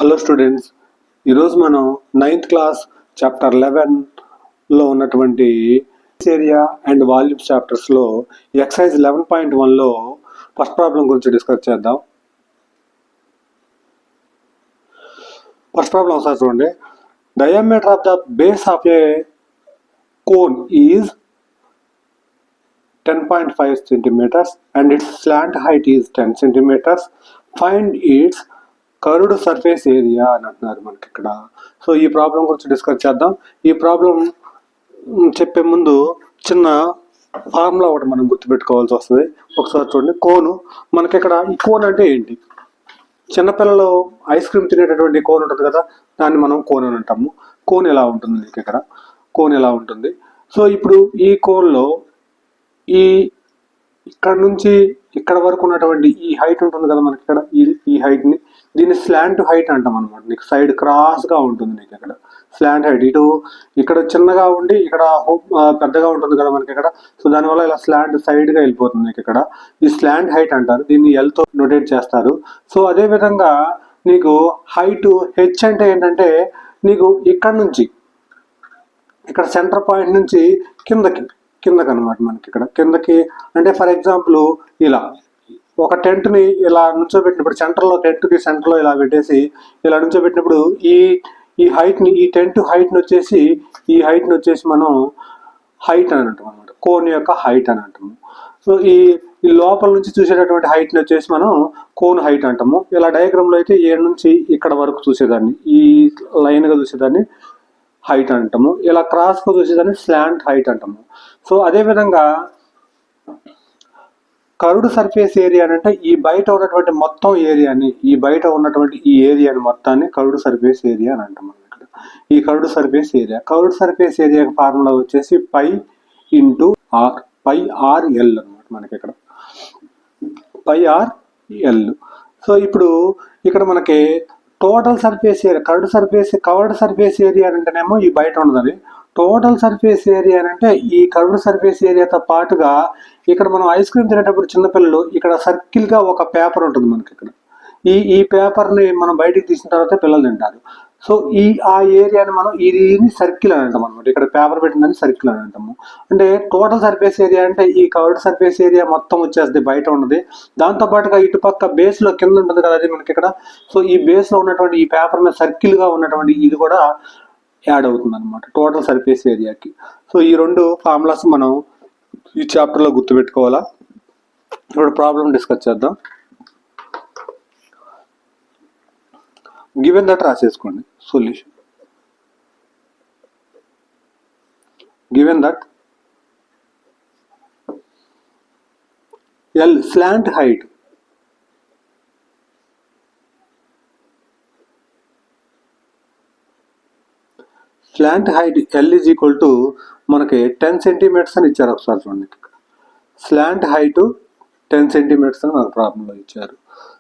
Hello students, ఈరోజు మనం 9th class chapter 11లో ఉన్నటువంటి ఏరియా అండ్ వాల్యూమ్స్ చాప్టర్స్లో ఎక్సర్సైజ్ 11.1లో ఫస్ట్ ప్రాబ్లం గురించి డిస్కస్ చేద్దాం. ఫస్ట్ ప్రాబ్లం ఒకసారి చూడండి. Diameter of the base of a cone is 10.5 centimeters and its slant height is 10 centimeters. Find its curved surface area అని అంటున్నారు మనకి ఇక్కడ. సో ఈ ప్రాబ్లం గురించి డిస్కస్ చేద్దాం. ఈ ప్రాబ్లం చెప్పే ముందు చిన్న ఫార్ములా ఒకటి మనం గుర్తుపెట్టుకోవాల్సి వస్తుంది. ఒకసారి చూడండి. కోను మనకి ఇక్కడ ఈ కోన్ అంటే ఏంటి? చిన్నపిల్లలు ఐస్ క్రీమ్ తినేటటువంటి కోన్ ఉంటుంది కదా, దాన్ని మనం కోన్ అని అంటాము. కోన్ ఎలా ఉంటుంది మీకు ఇక్కడ? కోన్ ఎలా ఉంటుంది? సో ఇప్పుడు ఈ కోన్లో ఇక్కడ నుంచి ఇక్కడ వరకు ఉన్నటువంటి ఈ హైట్ ఉంటుంది కదా మనకి ఇక్కడ, ఈ హైట్ని దీన్ని స్లాంట్ హైట్ అంటాం అనమాట. నీకు సైడ్ క్రాస్గా ఉంటుంది నీకు ఇక్కడ స్లాంట్ హైట్. ఇటు ఇక్కడ చిన్నగా ఉండి ఇక్కడ పెద్దగా ఉంటుంది కదా మనకి ఇక్కడ. సో దానివల్ల ఇలా స్లాంట్ సైడ్గా వెళ్ళిపోతుంది నీకు ఇక్కడ. ఈ స్లాంట్ హైట్ అంటారు, దీన్ని ఎల్తో నోటేట్ చేస్తారు. సో అదేవిధంగా నీకు హైట్ హెచ్ అంటే ఏంటంటే నీకు ఇక్కడ నుంచి ఇక్కడ సెంటర్ పాయింట్ నుంచి కిందకి అనమాట మనకి ఇక్కడ కిందకి. అంటే ఫర్ ఎగ్జాంపుల్ ఇలా ఒక టెంట్ని ఇలా నుంచోబెట్టినప్పుడు టెంట్కి సెంటర్లో ఇలా పెట్టేసి ఇలా నుంచోబెట్టినప్పుడు ఈ హైట్ని ఈ టెంట్ హైట్ని వచ్చేసి మనం హైట్ అని అంటాం అనమాట. కోన్ యొక్క హైట్ అని అంటాము. సో ఈ లోపల నుంచి చూసేటటువంటి హైట్ని వచ్చేసి మనం కోన్ హైట్ అంటాము. ఇలా డయాగ్రామ్లో అయితే ఏడు నుంచి ఇక్కడ వరకు చూసేదాన్ని, ఈ లైన్గా చూసేదాన్ని హైట్ అంటాము. ఇలా క్రాస్గా చూసేదాన్ని స్లాంట్ హైట్ అంటాము. సో అదేవిధంగా కర్వ్డ్ సర్ఫేస్ ఏరియా అంటే ఈ బయట ఉన్నటువంటి మొత్తం ఏరియాని, ఈ ఏరియాని మొత్తాన్ని కర్వ్డ్ సర్ఫేస్ ఏరియా అని అంటాం మనం ఇక్కడ. ఈ కర్వ్డ్ సర్ఫేస్ ఏరియా ఫార్ములా వచ్చేసి pi into R, pi R L అనమాట మనకి ఇక్కడ, పై ఆర్ ఎల్. సో ఇప్పుడు ఇక్కడ మనకి total surface area, covered surface area అంటేనేమో ఈ బయట ఉన్నదని, టోటల్ సర్ఫేస్ ఏరియా అంటే ఈ కర్వ్డ్ సర్ఫేస్ ఏరియాతో పాటుగా ఇక్కడ మనం ఐస్ క్రీమ్ తినేటప్పుడు చిన్నపిల్లలు ఇక్కడ సర్కిల్గా ఒక పేపర్ ఉంటుంది మనకి ఇక్కడ. ఈ పేపర్ని మనం బయటికి తీసిన తర్వాత పిల్లలు తింటారు. సో ఆ ఏరియాని మనం ఇది సర్కిల్ అని అంటాం అనమాట. ఇక్కడ పేపర్ పెట్టిందని సర్కిల్ అని అంటాము. అంటే టోటల్ సర్ఫేస్ ఏరియా అంటే ఈ కవర్డ్ సర్ఫేస్ ఏరియా మొత్తం వచ్చేస్తుంది, బయట ఉన్నది. దాంతోపాటుగా ఇటుపక్క బేస్లో కింద ఉంటుంది కదా అది మనకి ఇక్కడ. సో ఈ బేస్లో ఉన్నటువంటి ఈ పేపర్ మీద సర్కిల్గా ఉన్నటువంటి ఇది కూడా యాడ్ అవుతుంది అనమాట టోటల్ సర్ఫేస్ ఏరియాకి. సో ఈ రెండు ఫార్ములాస్ మనం ఈ చాప్టర్లో గుర్తుపెట్టుకోవాలా. ఇప్పుడు ప్రాబ్లం డిస్కస్ చేద్దాం. గివెన్ దట్ రాసేసుకోండి solution. Given that L slant height L is equal to మనకి 10 సెంటీమీటర్స్ అని ఇచ్చారు. ఒకసారి చూడండి, స్లాంట్ హైట్ 10 సెంటీమీటర్స్ అని మనకు ప్రాబ్లంలో ఇచ్చారు.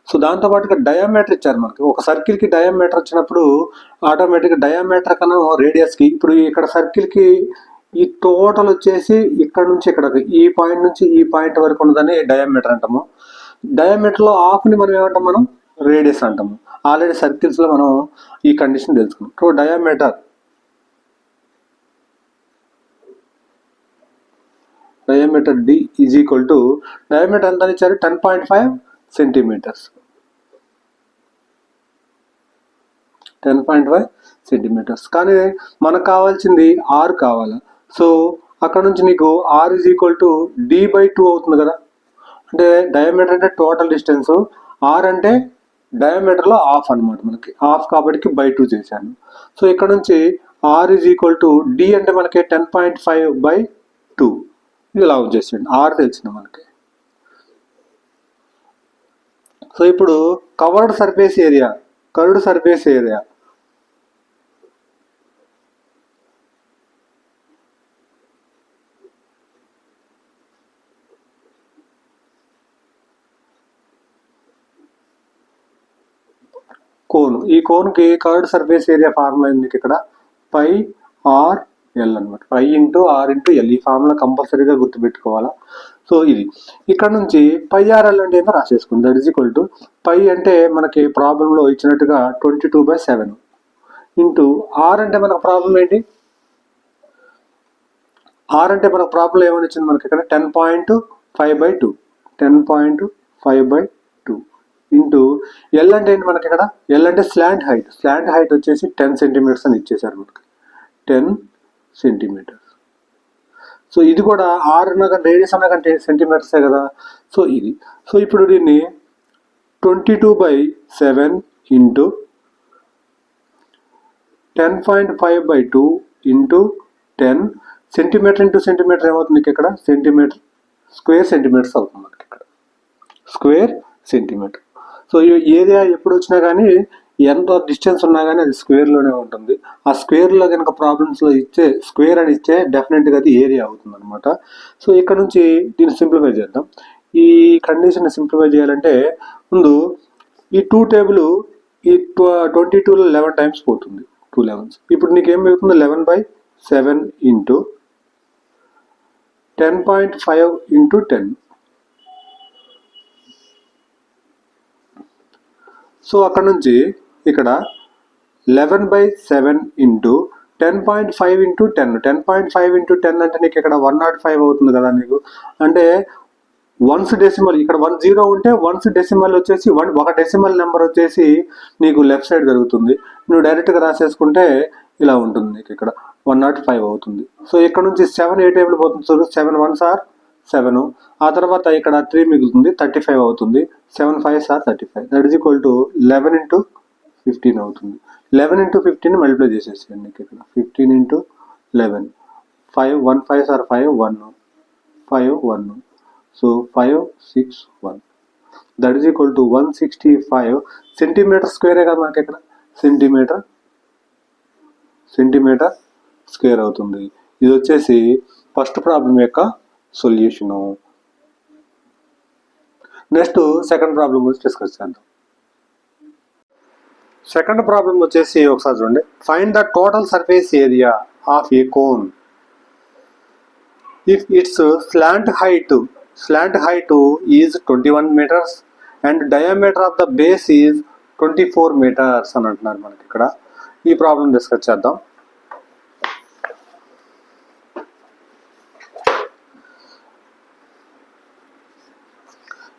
సో దాంతోపాటుగా డయామీటర్ ఇచ్చారు మనకి. ఒక సర్కిల్కి డయామీటర్ వచ్చినప్పుడు ఆటోమేటిక్గా డయామీటర్ కన్నా రేడియస్కి, ఇప్పుడు ఇక్కడ సర్కిల్కి ఈ టోటల్ వచ్చేసి ఇక్కడ నుంచి ఇక్కడ ఈ పాయింట్ నుంచి ఈ పాయింట్ వరకు ఉన్నదని డయామీటర్ అంటాము. డయామీటర్లో హాఫ్ని మనం ఏమంటాం, మనం రేడియస్ అంటాము. ఆల్రెడీ సర్కిల్స్లో మనం ఈ కండిషన్ తెలుసుకున్నాం. So diameter D is equal to diameter ఎంత ఇచ్చారు, 10.5 సెంటీమీటర్స్. 10.5 సెంటీమీటర్స్. కానీ మనకు కావాల్సింది ఆర్ కావాలి. సో అక్కడ నుంచి నీకు are is equal to D/2 అవుతుంది కదా. అంటే డయామీటర్ అంటే టోటల్ డిస్టెన్స్, ఆర్ అంటే డయామీటర్లో హాఫ్ అనమాట మనకి. హాఫ్ కాబట్టి by2 చేశాను. సో ఇక్కడ నుంచి R is equal to D అంటే మనకి 10.5/2 ఇలా వచ్చేసింది. ఆర్ తెలిసింది మనకి. సో ఇప్పుడు కర్వ్డ్ సర్ఫేస్ ఏరియా కోన్. ఈ కోన్కి కర్వ్డ్ సర్ఫేస్ ఏరియా ఫార్ములా ఉంది ఇక్కడ, పై ఆర్ ఎల్ అనమాట. Pi into R into L, ఈ ఫార్ములా కంపల్సరీగా గుర్తుపెట్టుకోవాలా. సో ఇది ఇక్కడ నుంచి పై ఆర్ఎల్ అంటే ఏంటో రాసేసుకుంది. That is equal to pi అంటే మనకి ప్రాబ్లంలో ఇచ్చినట్టుగా 22/7 ఇంటూ ఆర్ అంటే మనకు ప్రాబ్లం ఏంటి, ఆర్ అంటే మనకు ప్రాబ్లం ఏమని వచ్చింది మనకి ఇక్కడ 10.5/2 10.5/2 ఇంటూ ఎల్ అంటే ఏంటి మనకి ఇక్కడ, ఎల్ అంటే స్లాంట్ హైట్ వచ్చేసి 10 సెంటీమీటర్స్ అని ఇచ్చేసారు మనకి, 10 సెంటీమీటర్స్. సో ఇది కూడా ఆర్ అన్న రేడియస్ అన్న కంటే సెంటీమీటర్సే కదా. సో ఇది, సో ఇప్పుడు దీన్ని 22/7 into 10.5/2 into 10 centimetre into centimetre ఏమవుతుంది ఇక్కడ, సెంటీమీటర్ స్క్వేర్ సెంటీమీటర్స్ అవుతుంది మనకి ఇక్కడ, స్క్వేర్ సెంటీమీటర్. సో ఈ ఏరియా ఎప్పుడు వచ్చినా కానీ ఎంత డిస్టెన్స్ ఉన్నా కానీ అది స్క్వేర్లోనే ఉంటుంది. ఆ స్క్వేర్లో కనుక ప్రాబ్లమ్స్లో ఇచ్చే స్క్వేర్ అని ఇచ్చే డెఫినెట్గా అది ఏరియా అవుతుంది అనమాట. సో ఇక్కడ నుంచి దీన్ని సింప్లిఫై చేద్దాం. ఈ కండిషన్ సింప్లిఫై చేయాలంటే ముందు ఈ 2 టేబుల్ ఈ 22లో 11 టైమ్స్ పోతుంది, 2 11s. ఇప్పుడు నీకు ఏం అవుతుంది, 11/7 ఇంటూ 10.5 ఇంటూ 10. సో అక్కడ నుంచి ఇక్కడ 11/7 ఇంటూ 10.5 ఇంటూ 10, 10.5 ఇంటూ 10 అంటే నీకు ఇక్కడ 105 అవుతుంది కదా నీకు. అంటే వన్స్ డెసిమల్ ఇక్కడ 10 ఉంటే వన్స్ డెసిమల్ వచ్చేసి ఒక డెసిమల్ నెంబర్ వచ్చేసి నీకు లెఫ్ట్ సైడ్ జరుగుతుంది. నువ్వు డైరెక్ట్గా రాసేసుకుంటే ఇలా ఉంటుంది నీకు ఇక్కడ 105 అవుతుంది. సో ఇక్కడ నుంచి 7 ఏ టేబుల్ పోతుంది చూడు, 7 1s are 7. ఆ తర్వాత ఇక్కడ 3 మిగులుతుంది, 35 అవుతుంది. 7 5s are 35. That is equal to 11 into 15 అవుతుంది. 11 ఇంటూ 15 మల్టిప్లై చేసేసేయండి నీకు ఇక్కడ 15 into 11, 5 1 5s are 5 1 5 1. So 5 6 1. That is equal to 165 centimetre స్క్వేరే కదా మనకి ఇక్కడ, సెంటీమీటర్ స్క్వేర్ అవుతుంది. ఇది వచ్చేసి ఫస్ట్ ప్రాబ్లం యొక్క సొల్యూషను. నెక్స్ట్ సెకండ్ ప్రాబ్లం గురించి డిస్కస్ చేద్దాం. సెకండ్ ప్రాబ్లం వచ్చేసి ఒకసారి చూడండి. Find the total surface area of a cone if its slant height is 21 meters and diameter of the base is 24 meters అని అంటున్నారు మనకి ఇక్కడ. ఈ ప్రాబ్లం డిస్కస్ చేద్దాం.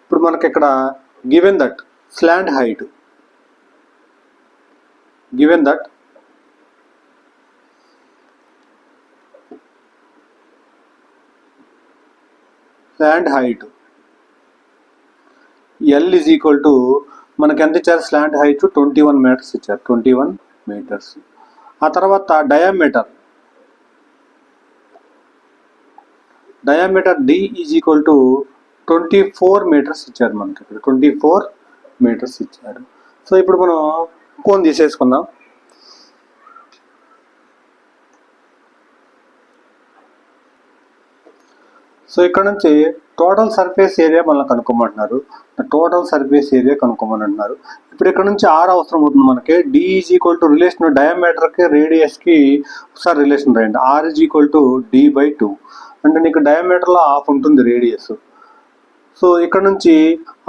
ఇప్పుడు మనకి ఇక్కడ given that slant height L is equal to మనకి ఎంత ఇచ్చారు, స్లాంట్ హైట్ 21 meters ఇచ్చారు, 21 meters. ఆ తర్వాత diameter D is equal to 24 meters ఇచ్చారు మనకి ఇక్కడ, 24 meters ఇచ్చారు. సో ఇప్పుడు మనం కోన్ తీసేసుకుందాం. సో ఇక్కడ నుంచి టోటల్ సర్ఫేస్ ఏరియా మనల్ని కనుక్కోమంటున్నారు, టోటల్ సర్ఫేస్ ఏరియా కనుక్కోమని అంటున్నారు. ఇప్పుడు ఇక్కడ నుంచి ఆర్ అవసరం అవుతుంది మనకి. D is equal to relation డయామీటర్కి రేడియస్కి ఒకసారి రిలేషన్ రాయండి. Are is equal to D/2 అంటే నీకు డయామీటర్లో హాఫ్ ఉంటుంది రేడియస్. సో ఇక్కడ నుంచి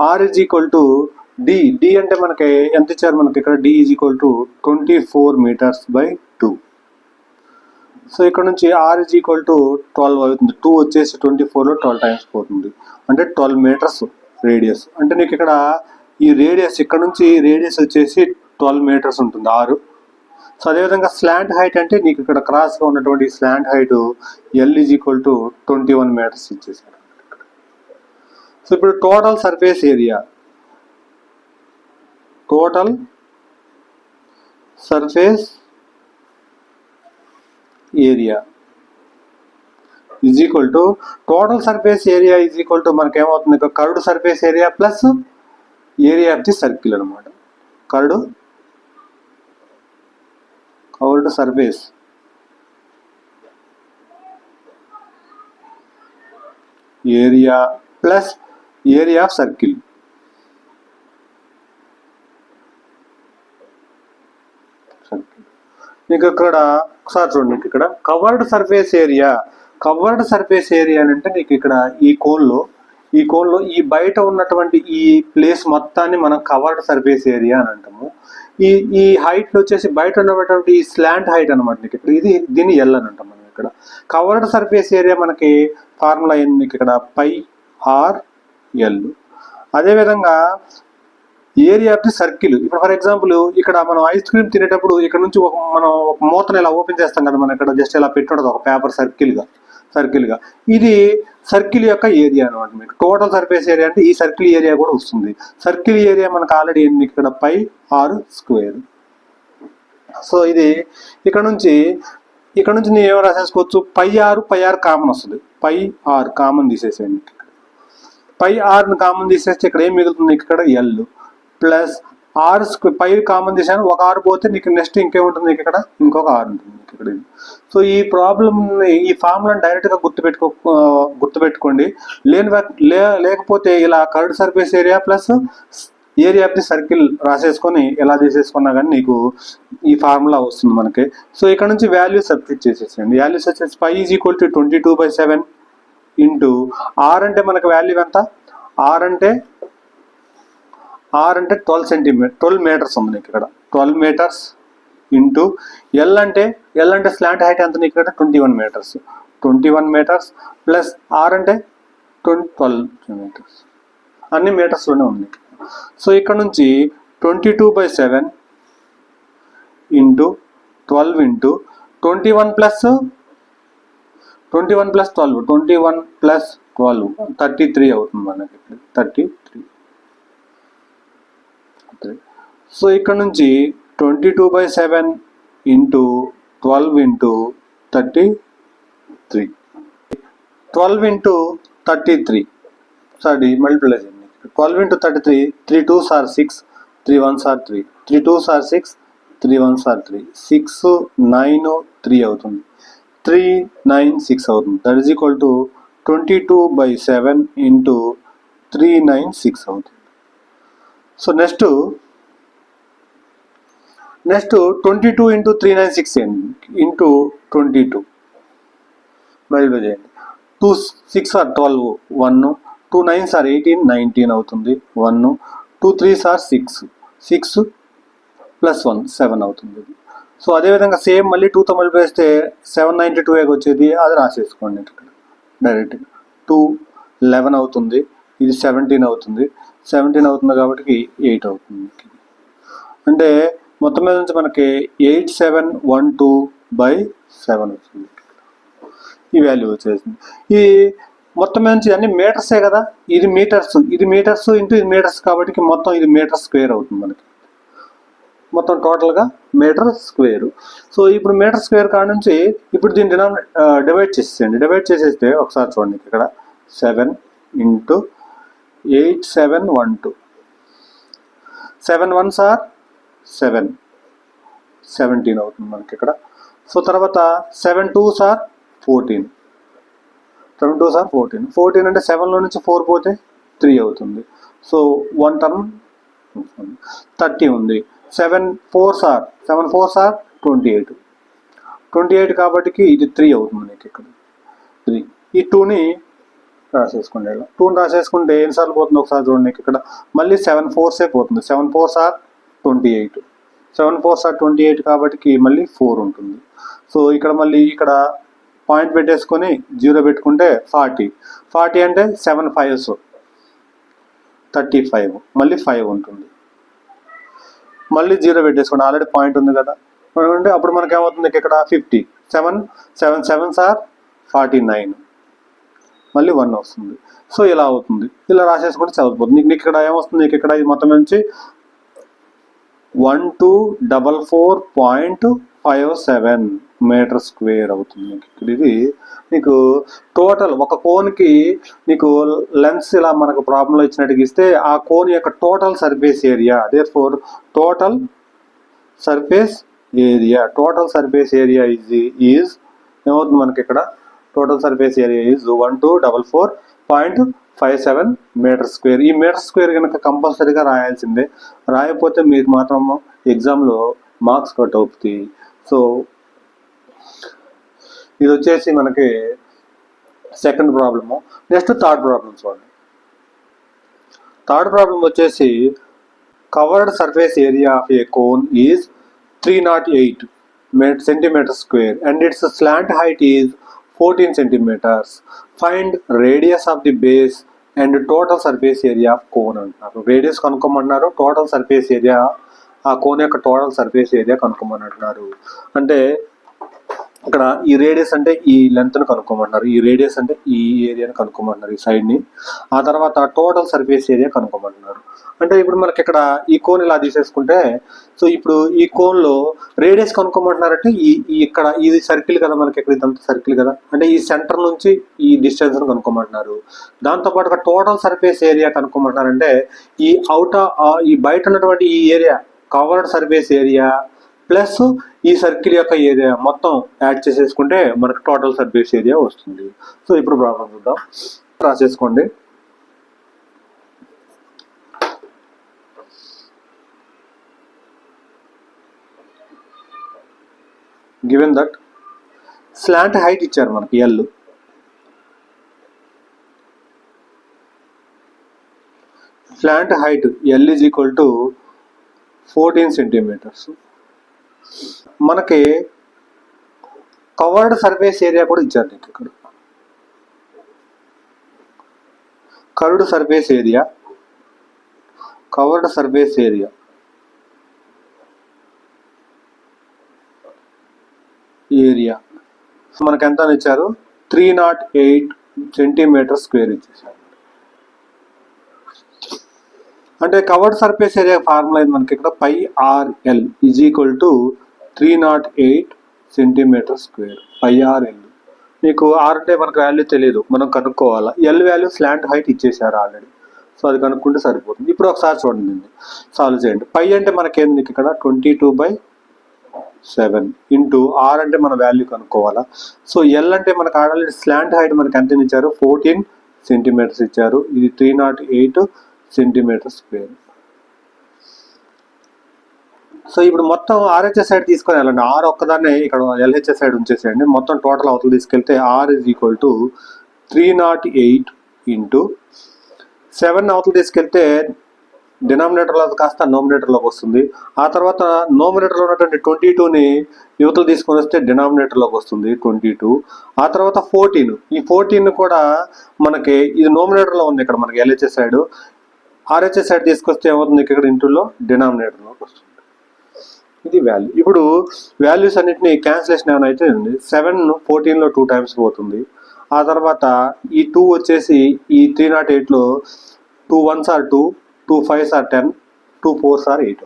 R is equal to D అంటే మనకి ఎంత ఇచ్చారు మనకి ఇక్కడ, D is equal to 24 meters/2. సో ఇక్కడ నుంచి ఆర్ ఈజ్ ఈక్వల్ టు 12 అవుతుంది. 2 వచ్చేసి 24లో 12 టైమ్స్ పోతుంది, అంటే 12 meters రేడియస్. అంటే నీకు ఇక్కడ ఈ రేడియస్ ఇక్కడ నుంచి రేడియస్ వచ్చేసి 12 meters ఉంటుంది 6. సో అదేవిధంగా స్లాంట్ హైట్ అంటే నీకు ఇక్కడ క్రాస్గా ఉన్నటువంటి slant height L is equal to 21 meters ఇచ్చేసారు. సో ఇప్పుడు total surface area is equal to మనకి ఏమవుతుంది, curved surface area plus area of the circle అనమాట. Curved surface area plus area of circle. మీకు ఇక్కడ ఒకసారి చూడండి, మీకు ఇక్కడ కవర్డ్ సర్ఫేస్ ఏరియా అని అంటే నీకు ఇక్కడ ఈ కోన్లో ఈ బయట ఉన్నటువంటి ఈ ప్లేస్ మొత్తాన్ని మనం కవర్డ్ సర్ఫేస్ ఏరియా అని అంటాము. ఈ హైట్ వచ్చేసి బయట ఉన్నటువంటి ఈ స్లాంట్ హైట్ అనమాట. నీకు ఇక్కడ దీన్ని ఎల్ అని అంటాం మనం. ఇక్కడ కవర్డ్ సర్ఫేస్ ఏరియా మనకి ఫార్ములా ఏంది నీకు ఇక్కడ పై ఆర్ ఎల్. అదేవిధంగా ఏరియా ఆఫ్ ది సర్కిల్. ఇప్పుడు ఫర్ ఎగ్జాంపుల్ ఇక్కడ మనం ఐస్ క్రీమ్ తినేటప్పుడు ఇక్కడ నుంచి మనం ఒక మూతను ఇలా ఓపెన్ చేస్తాం కదా, మనం ఇక్కడ జస్ట్ ఇలా పెట్టుకుంటుంది ఒక పేపర్ సర్కిల్గా. ఇది సర్కిల్ యొక్క ఏరియా అనమాట. మీకు టోటల్ సర్ఫేస్ ఏరియా అంటే ఈ సర్కిల్ ఏరియా కూడా వస్తుంది. సర్కిల్ ఏరియా మనకు ఆల్రెడీ ఏంది ఇక్కడ పై ఆర్ స్క్వేర్. సో ఇది ఇక్కడ నుంచి నేను ఏమో రాసేసుకోవచ్చు, పై ఆర్ కామన్ వస్తుంది. పై ఆర్ కామన్ తీసేసేయండి. పై ఆర్ని కామన్ తీసేస్తే ఇక్కడ ఏం మిగులుతుంది, ఇక్కడ L plus R pi common తీసాను, ఒక ఆర్ పోతే నీకు నెక్స్ట్ ఇంకేముంటుంది, నీకు ఇక్కడ ఇంకొక ఆర్ ఉంటుంది ఇక్కడ. సో ఈ ప్రాబ్లమ్ని ఈ ఫార్ములాని డైరెక్ట్గా గుర్తుపెట్టుకోండి. లేకపోతే ఇలా curved surface area plus area of the circle రాసేసుకొని ఎలా తీసేసుకున్నా కానీ నీకు ఈ ఫార్ములా వస్తుంది మనకి. సో ఇక్కడ నుంచి వాల్యూస్ సబ్స్టిట్యూట్ చేసేసండి. వాల్యూస్ వచ్చేసి pi is equal to 22/7 into R అంటే మనకు వాల్యూ ఎంత, ఆర్ అంటే 12 మీటర్స్ ఉంది నీకు ఇక్కడ, 12 మీటర్స్ ఇంటూ ఎల్ అంటే స్లాంట్ హైట్ ఎంత నీకు ఇక్కడ 21 మీటర్స్ ప్లస్ ఆర్ అంటే 12 మీటర్స్, అన్ని మీటర్స్లోనే ఉంది. సో ఇక్కడ నుంచి 22/7 ఇంటూ 12 ఇంటూ 21 ప్లస్ 12 33 అవుతుంది మనకి, 33. సో ఇక్కడ నుంచి 22/7 into 12 into 33, 12 into 33 sorry multiply చేయండి. 12 into 33, 3 2s are 6, 3 1s are 3, 3 2s are 6, 3 1s are 3, 6 9 3 అవుతుంది, 3 9 6 అవుతుంది. That is equal to 22/7 into 3 9 6 అవుతుంది. So next 22 into 3 9 6 into 22 multiply చేయండి. 2 6 are 12 1, 2 9s are 18 19 అవుతుంది 1, 2 3s are 6 ప్లస్ 1 7 అవుతుంది. So అదేవిధంగా same మళ్ళీ 2తో మల్టిప్లై చేస్తే 792 వచ్చేది, అది రాసేసుకోండి ఇక్కడ డైరెక్ట్గా. 2 11 అవుతుంది, ఇది 17 అవుతుంది, 17 అవుతుంది కాబట్టి 8 అవుతుంది. అంటే మొత్తం మీద నుంచి మనకి 8712/7 వచ్చింది. ఈ వాల్యూ వచ్చేసింది. ఈ మొత్తం నుంచి అన్ని మీటర్సే కదా, ఇది మీటర్స్ ఇంటూ ఇది మీటర్స్ కాబట్టి మొత్తం ఇది మీటర్ స్క్వేర్ అవుతుంది మనకి. మొత్తం టోటల్గా మీటర్ స్క్వేర్. సో ఇప్పుడు మీటర్ స్క్వేర్ కాడ నుంచి ఇప్పుడు దీన్ని డివైడ్ చేసేస్తే ఒకసారి చూడండి ఇక్కడ 7 ఇంటూ 8712, 7 1s are 7, 17 అవుతుంది మనకి ఇక్కడ. సో తర్వాత 7 2s are 14, 7 2s are 14 అంటే 7లో నుంచి 4 పోతే 3 అవుతుంది. సో 1 టర్మ్ 30 ఉంది. 7 4s are 28 కాబట్టి ఇది 3 అవుతుంది మీకు ఇక్కడ 3. ఈ 2ని రాసేసుకోండి. ఇలా 2ని రాసేసుకుంటే ఎన్నిసార్లు పోతుంది ఒకసారి చూడండి. ఇక్కడ మళ్ళీ 7 4s పోతుంది. 7 4s are 28, 7 4s are 28 కాబట్టి మళ్ళీ 4 ఉంటుంది. సో ఇక్కడ మళ్ళీ ఇక్కడ పాయింట్ పెట్టేసుకొని 0 పెట్టుకుంటే 40 అంటే 7 5s 35, మళ్ళీ 5 ఉంటుంది. మళ్ళీ 0 పెట్టేసుకోండి, ఆల్రెడీ పాయింట్ ఉంది కదా. అంటే అప్పుడు మనకి ఏమవుతుంది ఇక్కడ 50, 7 7s are 49, మళ్ళీ 1 వస్తుంది. సో ఇలా అవుతుంది. ఇలా రాసేసుకుంటే చదువుతుంది. నీకు ఇక్కడ ఏమొస్తుంది, నీకు ఇక్కడ ఇది మొత్తం నుంచి 1244.57 మీటర్ స్క్వేర్ అవుతుంది. ఇది నీకు టోటల్ ఒక కోన్కి నీకు లెన్స్ ఇలా మనకు ప్రాబ్లంలో ఇచ్చినట్టుగా ఇస్తే ఆ కోన్ యొక్క total surface area, therefore total surface area is ఏమవుతుంది మనకి ఇక్కడ total surface area is 1244.57 metre square. ఈ మీటర్ స్క్వేర్ కనుక కంపల్సరీగా రాయాల్సిందే. రాయకపోతే మీకు మాత్రం ఎగ్జామ్లో మార్క్స్ కట్ అవుతాయి. సో ఇది వచ్చేసి మనకి second problem. Next third problem చూడండి. థర్డ్ ప్రాబ్లం వచ్చేసి covered surface area of a cone is 308 centimeters square and its slant height is 14 centimeters. Find radius of the base and total surface area of cone అంటున్నారు. Radius కనుక్కోమన్నారు, total surface area, ఆ cone యొక్క total surface area కనుక్కోమన్నారు. అంటే ఇక్కడ ఈ radius అంటే ఈ లెంత్ను కనుక్కోమంటున్నారు, ఈ radius అంటే ఈ ఏరియాని కనుక్కోమంటున్నారు, ఈ సైడ్ని. ఆ తర్వాత టోటల్ సర్ఫేస్ ఏరియా కనుక్కోమంటున్నారు. అంటే ఇప్పుడు మనకి ఇక్కడ ఈ కోన్ ఇలా తీసేసుకుంటే, సో ఇప్పుడు ఈ కోన్లో రేడియస్ కనుక్కోమంటున్నారంటే ఇక్కడ ఇది సర్కిల్ కదా, మనకి ఇక్కడ ఇదంతా సర్కిల్ కదా, అంటే ఈ సెంటర్ నుంచి ఈ డిస్టెన్స్ని కనుక్కోమంటున్నారు. దాంతోపాటుగా టోటల్ సర్ఫేస్ ఏరియా కనుక్కోమంటున్నారంటే ఈ బయట ఉన్నటువంటి ఈ area covered surface area plus ఈ సర్కిల్ యొక్క ఏరియా మొత్తం యాడ్ చేసేసుకుంటే మనకు టోటల్ సర్ఫేస్ ఏరియా వస్తుంది. సో ఇప్పుడు ప్రాబ్లం చూద్దాం, రాసేసుకోండి. గివెన్ దట్ స్లాంట్ హైట్ ఇచ్చారు మనకి L, slant height L is equal to 14 centimeters. మనకి కవర్డ్ సర్ఫేస్ ఏరియా కూడా ఇచ్చారు నీకు ఇక్కడ. కవర్డ్ సర్ఫేస్ ఏరియా మనకి ఎంత ఇచ్చారు, 308 centimeters square ఇచ్చేసారు. అంటే కవర్డ్ సర్ఫేస్ ఏరియా ఫార్ములా అయింది మనకి ఇక్కడ πRL is equal to 308 centimeters square. πRL మీకు ఆర్ అంటే మనకు వాల్యూ తెలియదు, మనం కనుక్కోవాలా. ఎల్ వాల్యూ స్లాంట్ హైట్ ఇచ్చేసారు ఆల్రెడీ, సో అది కనుక్కుంటే సరిపోతుంది. ఇప్పుడు ఒకసారి చూడండి, సాల్వ్ చేయండి. పై అంటే మనకేంది మీకు ఇక్కడ 22/7 ఇంటూ ఆర్ అంటే మన వాల్యూ కనుక్కోవాలా. సో ఎల్ అంటే మనకు ఆల్రెడీ స్లాంట్ హైట్ మనకి ఎంత ఇచ్చారు, 14 centimeters ఇచ్చారు. ఇది 308 centimeters square. సో ఇప్పుడు మొత్తం ఆర్హెచ్ఎస్ సైడ్ తీసుకొని వెళ్ళండి. ఆర్ ఒక్కదాన్ని ఇక్కడ ఎల్హెచ్ఎస్ సైడ్ ఉంచేసేయండి. మొత్తం టోటల్ అవతల తీసుకెళ్తే R is equal to 308 into 7 అవతల తీసుకెళ్తే డినామినేటర్లో కాస్త నోమినేటర్లోకి వస్తుంది. ఆ తర్వాత నోమినేటర్లో ఉన్నటువంటి 22ని యువతలు తీసుకొని వస్తే డినామినేటర్లోకి వస్తుంది 22. ఆ తర్వాత 14, ఈ 14 కూడా మనకి ఇది నోమినేటర్లో ఉంది ఇక్కడ మనకి ఎల్హెచ్ఎస్ సైడ్. ఆర్హెచ్ఎస్ సైడ్ తీసుకొస్తే ఏమవుతుంది, ఇక్కడ ఇంటూలో డినామినేటర్లోకి వస్తుంది. ఇది వాల్యూ. ఇప్పుడు వాల్యూస్ అన్నింటినీ క్యాన్సిలేషన్ ఏమైనా అయితే ఉంది. 7 14లో 2 times పోతుంది. ఆ తర్వాత ఈ 2 వచ్చేసి ఈ 308లో 2 1s are 2, 2 5s are 10, 2 4s are 8.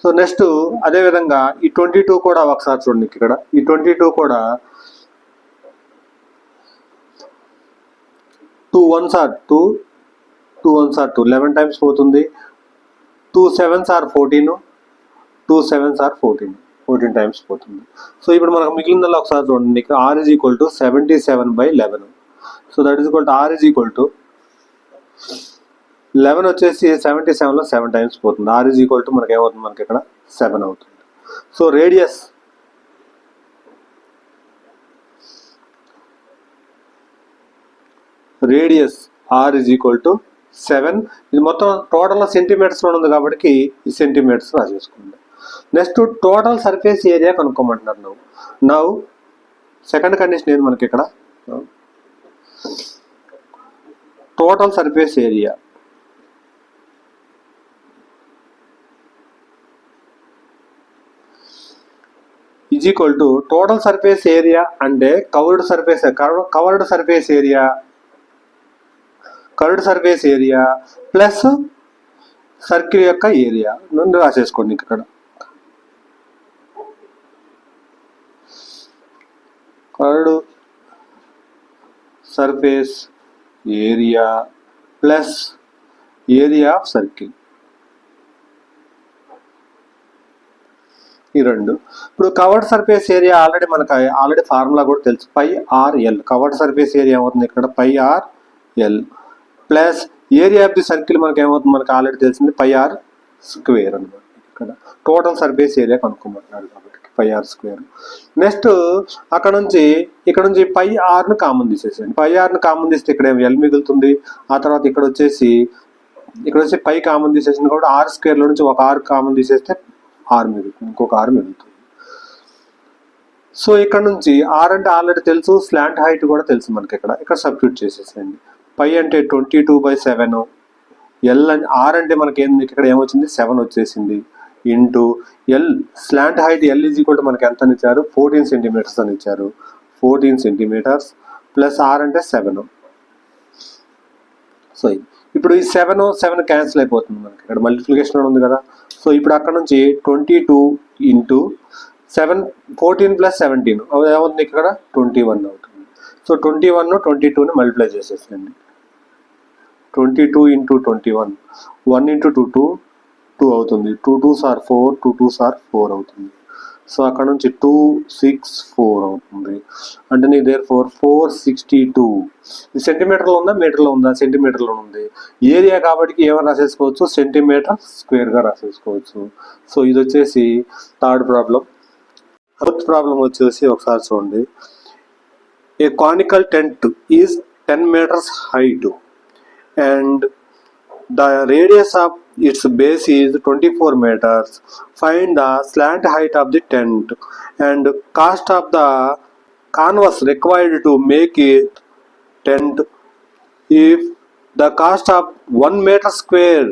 So next అదేవిధంగా ఈ 22 కూడా ఒకసారి చూడండి. ఇక్కడ ఈ 22 కూడా 2 1s are 2, 2 1s are 2, 11 times పోతుంది. 2 7s are 14, 2 7s are 14 times పోతుంది. సో ఇప్పుడు మనకు మిగిలిందల్లా ఒకసారి చూడండి. ఇక్కడ R is equal to 77/11. So that is equal to R is equal to 11 వచ్చేసి 77లో 7 times పోతుంది. ఆర్ ఈజ్ ఈక్వల్ టు మనకి ఏమవుతుంది, మనకి ఇక్కడ 7 అవుతుంది. So radius R is equal to 7. ఇది మొత్తం టోటల్ సెంటీమీటర్స్లో ఉంది కాబట్టి ఈ సెంటీమీటర్స్ రాసేసుకోండి. నెక్స్ట్ టోటల్ సర్ఫేస్ ఏరియా కనుక్కోమంటున్నారు. నౌ సెకండ్ కండిషన్ ఏంది మనకి ఇక్కడ, total surface area is equal to total surface area అంటే covered surface area plus circle యొక్క ఏరియా నుండి రాసేసుకోండి. ఇక్కడ covered surface area plus area of circle, ఈ రెండు. ఇప్పుడు covered surface area already formula కూడా తెలుసు, πRL. కవర్డ్ సర్ఫేస్ ఏరియా అవుతుంది ఇక్కడ πRL plus area of the circle మనకి ఏమవుతుంది, మనకి ఆల్రెడీ తెలిసింది పై ఆర్ స్క్వేర్ అనమాట. ఇక్కడ టోటల్ సర్ఫేస్ ఏరియా కనుక్కోమంటున్నాడు కాబట్టి పై ఆర్ స్క్వేర్. నెక్స్ట్ అక్కడ నుంచి ఇక్కడ నుంచి పై ఆర్ను కామన్ తీసేసేయండి. పై ఆర్ను కామన్ తీస్తే ఇక్కడ ఎల్ మిగులుతుంది. ఆ తర్వాత ఇక్కడ వచ్చేసి పై కామన్ తీసేసింది కాబట్టి ఆర్ స్క్వేర్లో నుంచి ఒక ఆర్ కామన్ తీసేస్తే ఆర్ మిగులుతుంది, ఇంకొక ఆర్ మిగులుతుంది. సో ఇక్కడ నుంచి ఆర్ అంటే ఆల్రెడీ తెలుసు, స్లాంట్ హైట్ కూడా తెలుసు మనకి. ఇక్కడ సబ్స్టిట్యూట్ చేసేసేయండి. పై అంటే 22/7, ఎల్ అంటే ఆర్ అంటే మనకి ఏంది ఇక్కడ ఏమొచ్చింది 7 వచ్చేసింది, into L slant height L is equal to మనకి ఎంత అని ఇచ్చారు 14 సెంటీమీటర్స్ అని ఇచ్చారు. 14 సెంటీమీటర్స్ ప్లస్ ఆర్ అంటే 7. సో ఇప్పుడు ఈ 7 క్యాన్సిల్ అయిపోతుంది మనకి, ఇక్కడ మల్టిప్లికేషన్ ఉంది కదా. సో ఇప్పుడు అక్కడ నుంచి 22 ఇంటూ 7 14 + 17 ఏమవుతుంది ఇక్కడ 21 అవుతుంది. సో 21 22ని మల్టిప్లై చేసేసండి. 22 ఇంటూ 21 1 ఇంటూ 2 2 అవుతుంది. 2 2s are 4 2 2s are 4 అవుతుంది. సో అక్కడ నుంచి 2 6 4 అవుతుంది. అంటే నీ therefore 462. ఇది సెంటీమీటర్లో ఉందా మీటర్లో ఉందా, సెంటీమీటర్లో ఉంది. ఏరియా కాబట్టి ఏమైనా రాసేసుకోవచ్చు, సెంటీమీటర్ స్క్వేర్గా రాసేసుకోవచ్చు. సో ఇది వచ్చేసి థర్డ్ ప్రాబ్లం. ఫోర్త్ ప్రాబ్లం వచ్చేసి ఒకసారి చూడండి. A conical tent is 10 meters height and the radius of its base is 24 meters. Find the slant height of the tent and cost of the canvas required to make it tent. If the cost of 1 meter square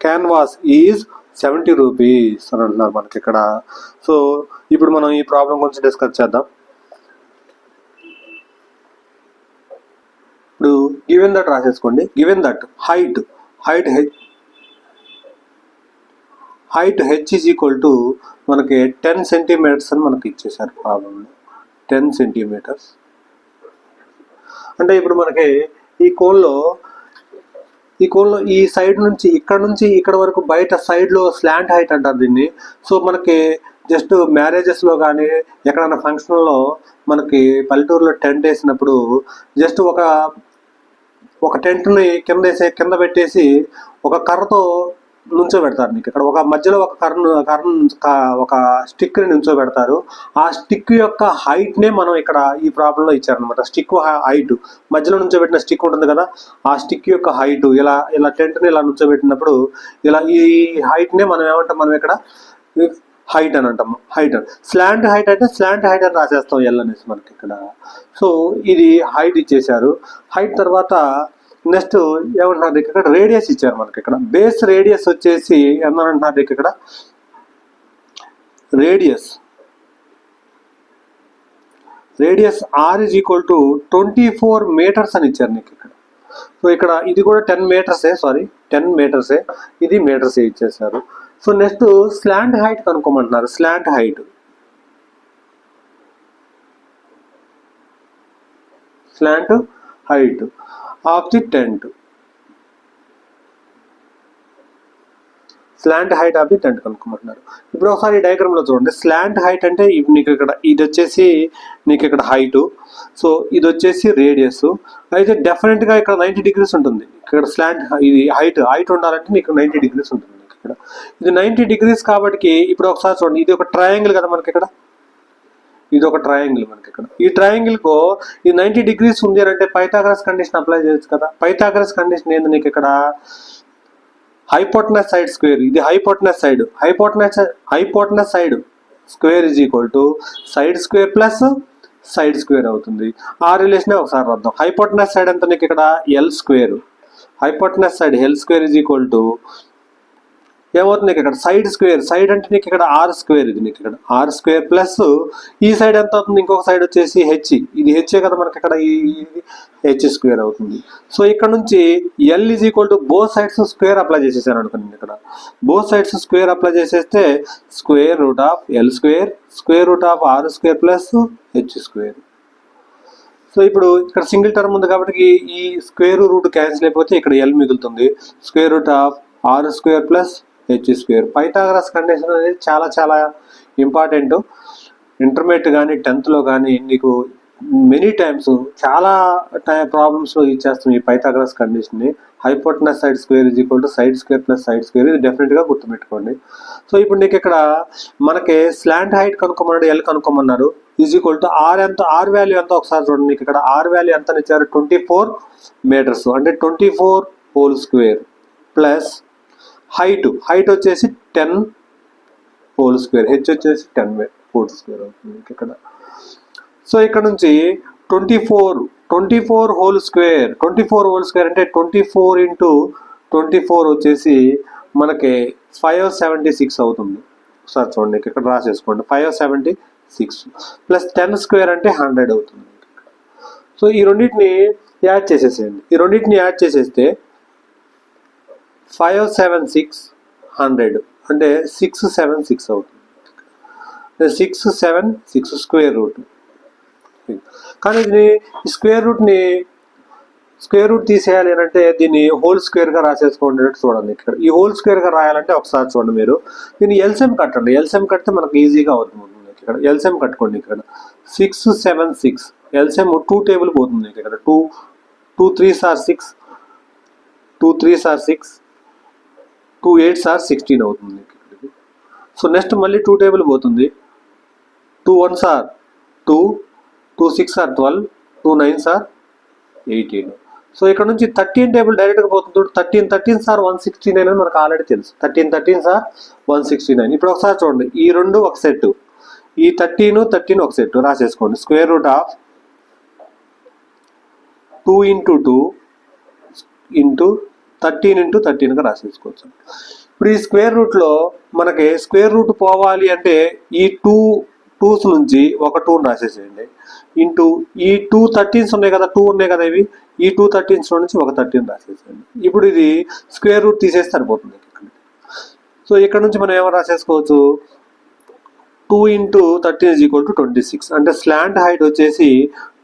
canvas is 70 rupees అని అంటున్నారు మనకి ఇక్కడ. So ఇప్పుడు మనం ఈ problem గురించి discuss చేద్దాం. ఇప్పుడు గివెన్ దట్ రాసేసుకోండి. Given that height H is equal to మనకి 10 సెంటీమీటర్స్ అని మనకి ఇచ్చేసారు ప్రాబ్లంలో. 10 సెంటీమీటర్స్ అంటే ఇప్పుడు మనకి ఈ కోన్లో ఈ సైడ్ నుంచి ఇక్కడ వరకు బయట సైడ్లో స్లాంట్ హైట్ అంటారు దీన్ని. సో మనకి జస్ట్ మ్యారేజెస్లో కానీ ఎక్కడైనా ఫంక్షన్లో మనకి పల్లెటూరులో టెంట్ వేసినప్పుడు జస్ట్ ఒక టెంట్ని కింద పెట్టేసి ఒక కర్రతో నుంచోబెడతారు. మీకు ఇక్కడ ఒక మధ్యలో ఒక స్టిక్ని నుంచోబెడతారు. ఆ స్టిక్ యొక్క హైట్నే మనం ఇక్కడ ఈ ప్రాబ్లంలో ఇచ్చారనమాట. స్టిక్ హైట్ మధ్యలో నుంచోబెట్టిన స్టిక్ ఉంటుంది కదా, ఆ స్టిక్ యొక్క హైట్ ఇలా టెంట్ని ఇలా నుంచోబెట్టినప్పుడు ఇలా ఈ హైట్నే మనం ఏమంటాం, మనం ఇక్కడ హైట్ అని అంటాము. హైట్ స్లాంట్ హైట్ అంటే స్లాంట్ హైట్ అని రాసేస్తాం ఎల్ అనేసి మనకి ఇక్కడ. సో ఇది హైట్ ఇచ్చేసారు. హైట్ తర్వాత నెక్స్ట్ ఏమంటున్నారు ఇక్కడ రేడియస్ ఇచ్చారు మనకి. ఇక్కడ బేస్ రేడియస్ వచ్చేసి ఏమంటున్నారు ఇక్కడ radius R is equal to 24 meters అని ఇచ్చారు నీకు ఇక్కడ. సో ఇక్కడ ఇది కూడా 10 మీటర్సే, ఇది మీటర్సే ఇచ్చేసారు. సో నెక్స్ట్ స్లాంట్ హైట్ కనుక్కోమంటున్నారు. Slant height of the tent. Slant height of the tent కనుక్కోమంటున్నారు. ఇప్పుడు ఒకసారి ఈ డయాగ్రామ్లో చూడండి. స్లాంట్ హైట్ అంటే నీకు ఇక్కడ ఇది వచ్చేసి నీకు ఇక్కడ హైట్, సో ఇది వచ్చేసి రేడియస్. అయితే డెఫినెట్గా ఇక్కడ 90 degrees ఉంటుంది. ఇక్కడ స్లాంట్ ఇది హైట్ ఉండాలంటే నీకు 90 degrees ఉంటుంది. ఇక్కడ ఇది 90 degrees కాబట్టి ఇప్పుడు ఒకసారి చూడండి. ఇది ఒక ట్రయాంగిల్ కదా మనకి ఇక్కడ, ఇది ఒక ట్రయాంగిల్ మనకి ఇక్కడ. ఈ ట్రయాంగిల్ కు ఇది 90 degrees ఉంది అని అంటే పైథాగరస్ కండిషన్ అప్లై చేయొచ్చు కదా. పైథాగరస్ కండిషన్ ఏంది నీకు ఇక్కడ హైపోటనస్ సైడ్ స్క్వేర్, ఇది hypotenuse side square is equal to side square plus side square అవుతుంది. ఆ రిలేషన్ ఒకసారి రాద్దాం. హైపోటనస్ సైడ్ ఎంత నీకు ఇక్కడ L square, hypotenuse side L square is equal to ఏమవుతుంది ఇక్కడ సైడ్ స్క్వేర్, సైడ్ అంటే నీకు ఇక్కడ ఆర్ స్క్వేర్, ఇది నీకు ఇక్కడ ఆర్ స్క్వేర్ ప్లస్ ఈ సైడ్ ఎంత అవుతుంది, ఇంకొక సైడ్ వచ్చేసి హెచ్, ఇది హెచ్ కదా మనకి ఇక్కడ, ఈ హెచ్ స్క్వేర్ అవుతుంది. సో ఇక్కడ నుంచి L is equal to both sides square apply చేసేసాను అనుకోండి. ఇక్కడ బోత్ సైడ్స్ స్క్వేర్ అప్లై చేసేస్తే square root of L square, square root of R square plus H square. So ఇప్పుడు ఇక్కడ సింగిల్ టర్మ్ ఉంది కాబట్టి ఈ స్క్వేర్ రూట్ క్యాన్సిల్ అయిపోతే ఇక్కడ ఎల్ మిగులుతుంది. Square root of R square plus H square. Pythagoras condition అనేది చాలా చాలా ఇంపార్టెంట్. ఇంటర్మీడియట్ కానీ 10th కానీ నీకు మెనీ టైమ్స్ చాలా ప్రాబ్లమ్స్లో ఇచ్చేస్తాం ఈ పైథాగరస్ కండిషన్ని. Hypotenuse side square is equal to side square plus side square, ఇది డెఫినెట్గా గుర్తుపెట్టుకోండి. సో ఇప్పుడు నీకు ఇక్కడ మనకి స్లాంట్ హైట్ కనుక్కోమన్నాడు, ఎల్ కనుక్కోమన్నారు, ఈజ్ ఈక్వల్ టు ఆర్ ఎంత, ఆర్ వాల్యూ ఎంత ఒకసారి చూడండి. నీకు ఇక్కడ ఆర్ వాల్యూ ఎంత ఇచ్చారు, 24 మీటర్స్, అంటే 24 హోల్ స్క్వేర్ ప్లస్ హైట్ వచ్చేసి 10 హోల్ స్క్వేర్, హెచ్ వచ్చేసి 10 హోల్ స్క్వేర్ అవుతుంది ఇక్కడ. సో ఇక్కడ నుంచి 24 హోల్ స్క్వేర్ అంటే 24 ఇంటూ 24 వచ్చేసి మనకి 576 అవుతుంది. ఒకసారి చూడండి ఇక్కడ రాసేసుకోండి, 576 ప్లస్ 10 స్క్వేర్ అంటే 100 అవుతుంది. సో ఈ రెండింటిని యాడ్ చేసేసేయండి. ఈ రెండింటిని యాడ్ చేసేస్తే 576 100 అంటే 676 అవుతుంది. 676 స్క్వేర్ రూట్. కానీ దీన్ని స్క్వేర్ రూట్ తీసేయాలి అని అంటే దీన్ని హోల్ స్క్వేర్గా రాసేసుకోండి. చూడండి ఇక్కడ ఈ హోల్ స్క్వేర్గా రాయాలంటే ఒకసారి చూడండి, మీరు దీన్ని ఎల్సిఎం కట్టండి. ఎల్సిఎం కడితే మనకు ఈజీగా అవుతుంది. ఇక్కడ ఎల్సిఎం కట్టుకోండి. ఇక్కడ 676 ఎల్సిఎం 2 టేబుల్ పోతుంది. ఇక్కడ 2 3s are 6, 2 3s are 6, 2 8s are 16 అవుతుంది. సో నెక్స్ట్ మళ్ళీ 2 టేబుల్ పోతుంది. 2 1s are 2, 2 6 are 12, 2 9s are 18. So ఇక్కడ నుంచి 13 టేబుల్ డైరెక్ట్గా పోతుంది. 13s are 169 అని మనకు ఆల్రెడీ తెలుసు. 13s are 169. ఇప్పుడు ఒకసారి చూడండి, ఈ రెండు ఒక సెట్, ఈ 13 ఒక సెట్ రాసేసుకోండి. Square root of 2 into 2 into 13 into 13గా రాసేసుకోవచ్చు. ఇప్పుడు ఈ స్క్వేర్ రూట్లో మనకి స్క్వేర్ రూట్ పోవాలి అంటే ఈ 2's నుంచి ఒక 2 రాసేసేయండి. ఇంటూ ఈ 2 13s ఉన్నాయి కదా, 2 ఉన్నాయి కదా, ఇవి ఈ 2 13s నుంచి ఒక 13 రాసేసేయండి. ఇప్పుడు ఇది స్క్వేర్ రూట్ తీసేస్తే సరిపోతుంది. సో ఇక్కడ నుంచి మనం ఏమో రాసేసుకోవచ్చు, 2 ఇంటూ 13 ఈజ్ ఈక్వల్ టు 26. అంటే స్లాంట్ హైట్ వచ్చేసి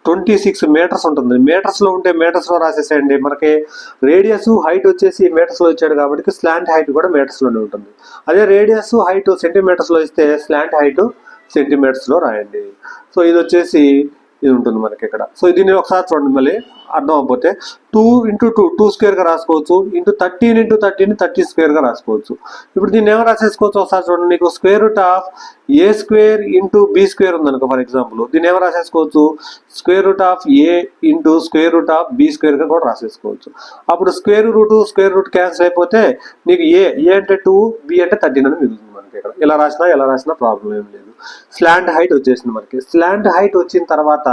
26 మీటర్స్ ఉంటుంది. మీటర్స్లో ఉంటే మీటర్స్లో రాసేసేయండి. మనకి రేడియస్ హైట్ వచ్చేసి మీటర్స్లో ఇచ్చాడు కాబట్టి స్లాంట్ హైట్ కూడా మీటర్స్లోనే ఉంటుంది. అదే రేడియస్ హైట్ సెంటీమీటర్స్లో ఇస్తే స్లాంట్ హైట్ సెంటీమీటర్స్లో రాయండి. సో ఇది వచ్చేసి ఇది ఉంటుంది మనకి ఇక్కడ. సో దీన్ని ఒకసారి చూడండి, మళ్ళీ అర్థం అవ్వకపోతే 2 ఇంటూ 2 స్క్వేర్గా రాసుకోవచ్చు. ఇంటూ 13 ఇంటూ 13 30 స్క్వేర్గా రాసుకోవచ్చు. ఇప్పుడు దీన్ని ఏమో రాసేసుకోవచ్చు ఒకసారి చూడండి. నీకు square root of A square into B square ఉందనుకో ఫర్ ఎగ్జాంపుల్, దీన్ని ఏమో రాసేసుకోవచ్చు, square root of A into square root of B స్క్వేర్గా కూడా రాసేసుకోవచ్చు. అప్పుడు స్క్వేర్ రూట్ క్యాన్సిల్ అయిపోతే నీకు ఏ అంటే 2, బి అంటే 13 అని మిగులుతుంది. ఇక్కడ ఎలా రాసినా ప్రాబ్లం ఏం లేదు. స్లాంట్ హైట్ వచ్చేసింది మనకి. స్లాంట్ హైట్ వచ్చిన తర్వాత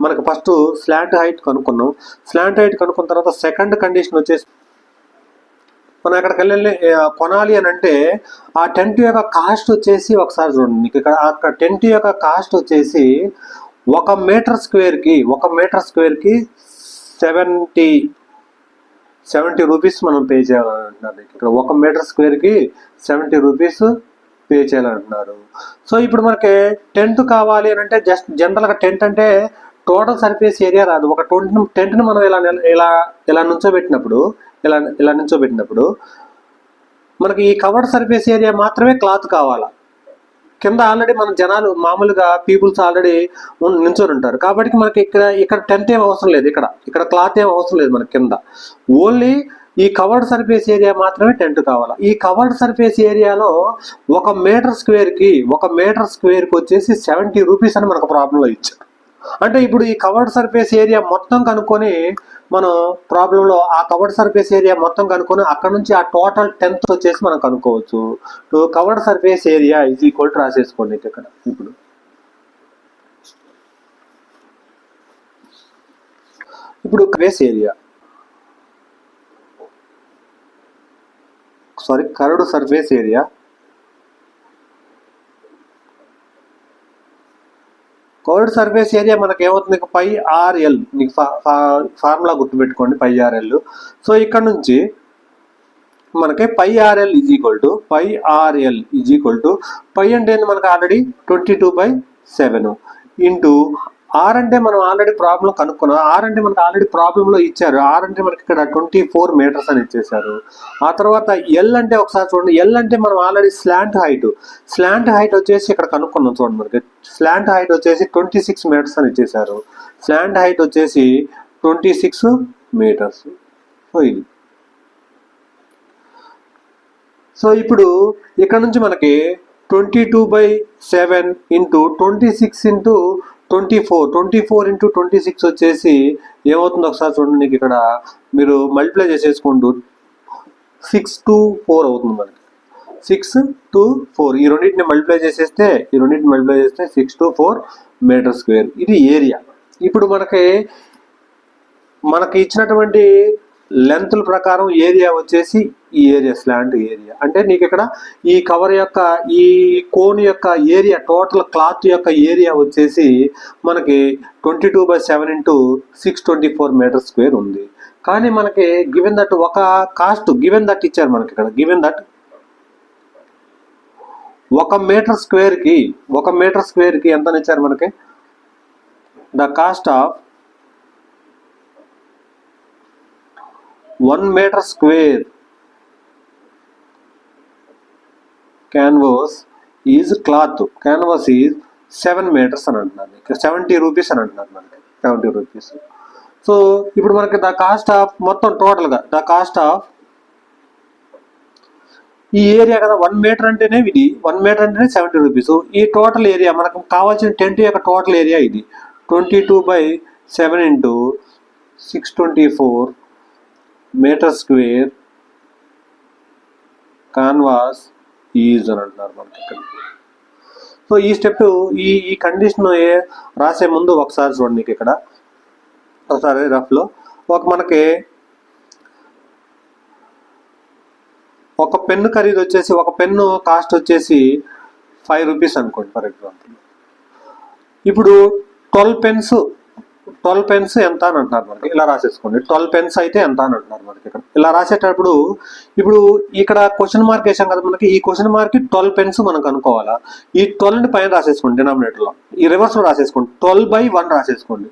మనకు ఫస్ట్ స్లాంట్ హైట్ కనుక్కున్నాం. స్లాంట్ హైట్ కనుక్కున్న తర్వాత సెకండ్ కండిషన్ వచ్చేసి మనం ఎక్కడికి వెళ్ళి కొనాలి అని అంటే ఆ టెంట్ యొక్క కాస్ట్ వచ్చేసి ఒకసారి చూడండి. మీకు ఇక్కడ అక్కడ టెంట్ యొక్క కాస్ట్ వచ్చేసి 1 మీటర్ స్క్వేర్కి 70 రూపీస్ మనం పే చేయాలంటున్నారు. ఇక్కడ 1 మీటర్ స్క్వేర్కి 70 రూపీస్ పే చేయాలంటున్నారు. సో ఇప్పుడు మనకి టెంట్ కావాలి అని అంటే జస్ట్ జనరల్గా టెంట్ అంటే టోటల్ సర్ఫేస్ ఏరియా రాదు. ఒక టెంట్ని మనం ఇలా నుంచోబెట్టినప్పుడు మనకి ఈ కవర్డ్ సర్ఫేస్ ఏరియా మాత్రమే క్లాత్ కావాలా. కింద ఆల్రెడీ మన జనాలు మామూలుగా పీపుల్స్ ఆల్రెడీ నించొని ఉంటారు కాబట్టి మనకి ఇక్కడ టెంట్ ఏం అవసరం లేదు. ఇక్కడ క్లాత్ ఏం అవసరం లేదు మనకి కింద. ఓన్లీ ఈ కవర్డ్ సర్ఫేస్ ఏరియా మాత్రమే టెంట్ కావాలా. ఈ కవర్డ్ సర్ఫేస్ ఏరియాలో 1 మీటర్ స్క్వేర్కి వచ్చేసి 70 రూపీస్ అని మనకు ప్రాబ్లంలో ఇచ్చారు. అంటే ఇప్పుడు ఈ కవర్డ్ సర్ఫేస్ ఏరియా మొత్తం కనుక్కొని మనం ప్రాబ్లంలో ఆ కవర్డ్ సర్ఫేస్ ఏరియా మొత్తం కనుక్కొని అక్కడ నుంచి ఆ టోటల్ 10th వచ్చేసి మనం కనుక్కోవచ్చు. Covered surface area is equal to రాసేసుకోండి ఇక్కడ. ఇప్పుడు surface area curved surface area curved surface area మనకి ఏమవుతుంది, πRL. మీకు ఫార్ములా గుర్తుపెట్టుకోండి, πRL. సో ఇక్కడ నుంచి మనకి πRL ఈజ్ ఈక్వల్ టు π అంటే మనకు ఆల్రెడీ 22/7 ఇంటూ ఆర్ అంటే మనం ఆల్రెడీ ప్రాబ్లం కనుక్కున్నాం. ఆర్ అంటే మనకు ఆల్రెడీ ప్రాబ్లంలో ఇచ్చారు. ఆర్ అంటే మనకి ఇక్కడ 24 మీటర్స్ అని ఇచ్చేసారు. ఆ తర్వాత ఎల్ అంటే ఒకసారి చూడండి. ఎల్ అంటే మనం ఆల్రెడీ స్లాంట్ హైట్ వచ్చేసి ఇక్కడ కనుక్కున్నాం. చూడండి మనకి స్లాంట్ హైట్ వచ్చేసి 26 మీటర్స్ అని ఇచ్చేసారు. స్లాంట్ హైట్ వచ్చేసి 26 మీటర్స్. సో ఇది. సో ఇప్పుడు ఇక్కడ నుంచి మనకి 22/7 ఇంటూ 26 ఇంటూ 24 ఇంటూ 26 వచ్చేసి ఏమవుతుంది ఒకసారి చూడండి. నీకు ఇక్కడ మీరు మల్టిప్లై చేసేసుకుంటూ 6 to 4 అవుతుంది మనకి. 6 to 4 ఈ రెండింటిని మల్టిప్లై చేస్తే 6 to 4 మీటర్ స్క్వేర్. ఇది ఏరియా. ఇప్పుడు మనకి ఇచ్చినటువంటి లెంత్ల ప్రకారం ఏరియా వచ్చేసి ఈ ఏరియా స్లాంట్ ఏరియా. అంటే నీకు ఇక్కడ ఈ కవర్ యొక్క ఈ కోన్ యొక్క ఏరియా టోటల్ క్లాత్ యొక్క ఏరియా వచ్చేసి మనకి 22/7 ఇంటూ 624 మీటర్ స్క్వేర్ ఉంది. కానీ మనకి గివెన్ దట్ ఒక కాస్ట్ గివెన్ దట్ ఇచ్చారు మనకి ఇక్కడ. గివెన్ దట్ 1 మీటర్ స్క్వేర్ కి ఎంత ఇచ్చారు మనకి? The cost of 1 meter square canvas is cloth. Canvas is 7 meters అని అంటున్నారు. 70 రూపీస్ అని అంటున్నారు మనకి. 70 రూపీస్. సో ఇప్పుడు మనకి ద కాస్ట్ ఆఫ్ మొత్తం టోటల్గా ద కాస్ట్ ఆఫ్ ఈ ఏరియా కదా 1 మీటర్ అంటేనే ఇది 1 మీటర్ అంటేనే 70 రూపీస్. ఈ టోటల్ ఏరియా మనకు కావాల్సిన టెంట్ యొక్క టోటల్ ఏరియా ఇది 22/7 into 624 metre square canvas is అని అంటున్నారు మనకి ఇక్కడ. సో ఈ స్టెప్ ఈ కండిషన్ రాసే ముందు ఒకసారి చూడండి ఇక్కడ ఒకసారి రఫ్లో మనకి ఒక పెన్ను ఖరీదు వచ్చేసి ఒక పెన్ను కాస్ట్ వచ్చేసి 5 రూపీస్ అనుకోండి ఫర్ ఎగ్జాంపుల్. ఇప్పుడు 12 పెన్స్ ఎంత అని అంటున్నారు మనకి. ఇలా రాసేసుకోండి. 12 పెన్స్ అయితే ఎంత అని అంటున్నారు మనకి ఇక్కడ. ఇలా రాసేటప్పుడు ఇప్పుడు ఇక్కడ క్వశ్చన్ మార్క్ వేసాం కదా మనకి. ఈ క్వశ్చన్ మార్క్ 12 పెన్స్ మనకు అనుకోవాలా. ఈ 12ని పైన రాసేసుకోండి డినామినేటర్లో. ఈ రివర్స్లో రాసేసుకోండి. 12/1 రాసేసుకోండి.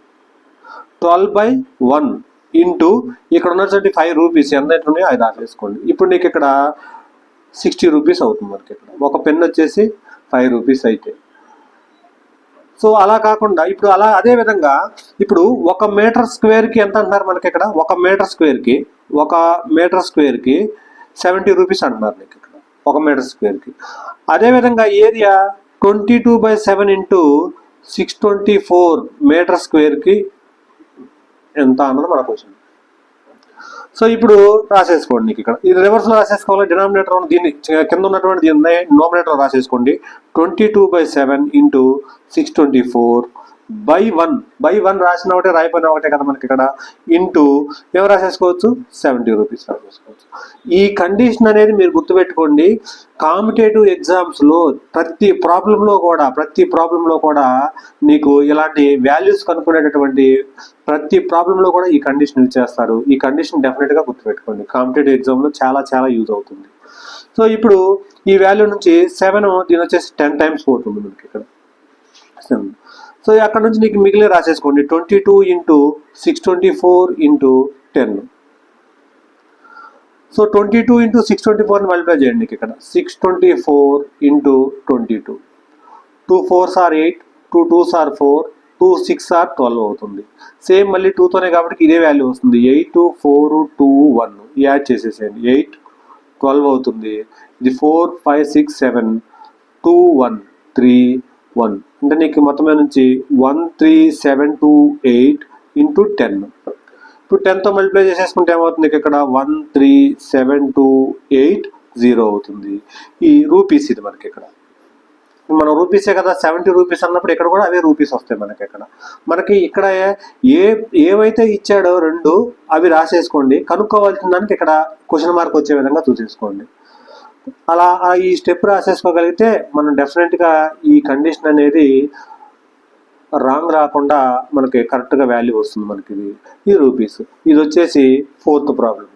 12/1 ఇంటూ ఇక్కడ ఉన్నటువంటి 5 రూపీస్ ఎంత ఉన్నాయో అది రాసేసుకోండి. ఇప్పుడు నీకు ఇక్కడ 60 రూపీస్ అవుతుంది మనకి ఇక్కడ. ఒక పెన్ వచ్చేసి 5 రూపీస్ అయితే. సో అలా కాకుండా ఇప్పుడు అదే విధంగా ఇప్పుడు 1 మీటర్ స్క్వేర్కి ఎంత అంటున్నారు మనకి ఇక్కడ? 1 మీటర్ స్క్వేర్కి 70 రూపీస్ అంటున్నారు నీకు ఇక్కడ 1 మీటర్ స్క్వేర్కి. అదేవిధంగా ఏరియా 22/7 ఇంటూ 624 మీటర్ స్క్వేర్కి ఎంత అన్నది మన క్వశ్చన్. సో ఇప్పుడు రాసేసుకోండి నీకు ఇక్కడ. ఇది రివర్స్లో రాసేసుకోవాలి. డినామినేటర్ దీన్ని కింద ఉన్నటువంటి దీన్ని నోమినేటర్ రాసేసుకోండి. 22/7 ఇంటూ 624/1 రాసిన ఒకటే రాయిపోయిన ఒకటే కదా మనకి ఇక్కడ. ఇంటూ ఏం రాసేసుకోవచ్చు? 70 రూపీస్ రాసేసుకోవచ్చు. ఈ కండిషన్ అనేది మీరు గుర్తుపెట్టుకోండి. కాంపిటేటివ్ ఎగ్జామ్స్లో ప్రతి ప్రాబ్లంలో కూడా నీకు ఇలాంటి వాల్యూస్ కనుక్కునేటటువంటి ప్రతి ప్రాబ్లంలో కూడా ఈ కండిషన్ యూజ్ చేస్తారు. ఈ కండిషన్ డెఫినెట్గా గుర్తుపెట్టుకోండి. కాంపిటేటివ్ ఎగ్జామ్లో చాలా యూజ్ అవుతుంది. సో ఇప్పుడు ఈ వాల్యూ నుంచి 7 దీని వచ్చేసి 10 టైమ్స్ పోతుంది మనకి ఇక్కడ. సో అక్కడ నుంచి నీకు మిగిలిన రాసేసుకోండి. 22 into 624 into 10. So 22 into 624 multiply చేయండి నీకు ఇక్కడ. 624 into 22. 2 4s are 8, 2 2s are 4, 2 6 are 12 అవుతుంది. సేమ్ మళ్ళీ 2తోనే కాబట్టి ఇదే వాల్యూ వస్తుంది. 8 4 2 1 యాడ్ చేసేసేయండి. 8 12 అవుతుంది. ఇది 4 5 6 7 2 1 3 1 అంటే నీకు మొత్తమే నుంచి 13728 ఇంటూ 10. ఇప్పుడు 10తో మల్టిప్లై చేసేసుకుంటే ఏమవుతుంది ఇక్కడ? 13728 అవుతుంది. ఈ రూపీస్ ఇది మనకి ఇక్కడ. మనం రూపీసే కదా 70 రూపీస్ అన్నప్పుడు ఇక్కడ కూడా అవే రూపీస్ వస్తాయి మనకి ఇక్కడ. మనకి ఇక్కడ ఏవైతే ఇచ్చాడో 2 అవి రాసేసుకోండి. కనుక్కోవాల్సిన దానికి ఇక్కడ క్వశ్చన్ మార్క్ వచ్చే విధంగా చూసేసుకోండి. అలా ఈ స్టెప్ రాసేసుకోగలిగితే మనం డెఫినెట్గా ఈ కండిషన్ అనేది రాంగ్ రాకుండా మనకి కరెక్ట్గా వాల్యూ వస్తుంది మనకి. ఇది రూపీస్. ఇది వచ్చేసి 4th ప్రాబ్లం.